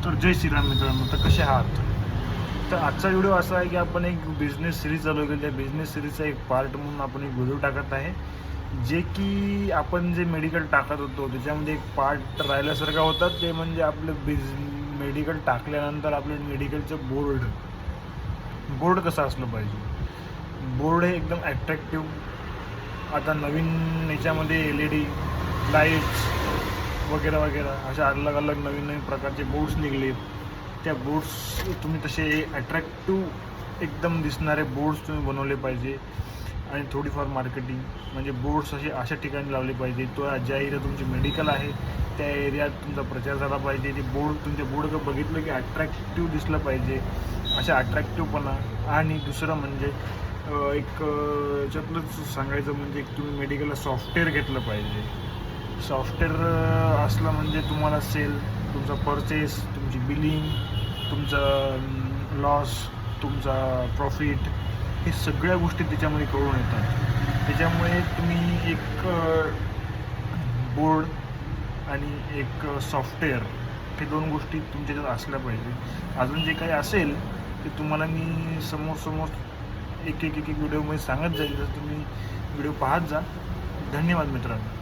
तर जय श्रीराम मित्रांनो, तर कसे आहात? तर आजचा व्हिडिओ असा आहे की आपण एक बिझनेस सिरीज चालू केली. त्या बिझनेस सिरीजचा एक पार्ट म्हणून आपण एक व्हिडिओ टाकत आहे, जे की आपण जे मेडिकल टाकत होतो त्याच्यामध्ये एक पार्ट राहिल्यासारखा होता. ते म्हणजे आपलं मेडिकल टाकल्यानंतर आपलं मेडिकलचं बोर्ड कसं असलं पाहिजे. बोर्ड हे एकदम ॲट्रॅक्टिव्ह. आता नवीन याच्यामध्ये LED लाईट्स वगैरे वगैरे अशा अलग अलग नवीन नवीन प्रकारचे बोर्ड्स निघलेत. त्या बोर्ड्स तुम्ही तसे अट्रॅक्टिव्ह एकदम दिसणारे बोर्ड्स तुम्ही बनवले पाहिजे. आणि थोडीफार मार्केटिंग म्हणजे बोर्ड्स अशा ठिकाणी लावले पाहिजे. तो ज्या एरिया तुमचे मेडिकल आहे त्या एरियात तुमचा प्रचार झाला पाहिजे. ते तुमचे बोर्ड बघितलं की अट्रॅक्टिव्ह दिसलं पाहिजे, अशा अट्रॅक्टिव्हपणा. आणि दुसरं म्हणजे एक याच्यातलंच सांगायचं म्हणजे तुम्ही मेडिकलला सॉफ्टवेअर घेतलं पाहिजे. सॉफ्टवेअर असलं म्हणजे तुम्हाला सेल, तुमचा परचेस, तुमची बिलिंग, तुमचा लॉस, तुमचा प्रॉफिट, हे सगळ्या गोष्टी त्याच्यामध्ये कळून येतात. त्याच्यामुळे तुम्ही एक बोर्ड आणि एक सॉफ्टवेअर हे दोन गोष्टी तुमच्याच्यात असल्या पाहिजे. अजून जे काही असेल ते तुम्हाला मी समोर एक व्हिडिओमध्ये सांगत जाईल. तर तुम्ही व्हिडिओ पाहत जा. धन्यवाद मित्रांनो.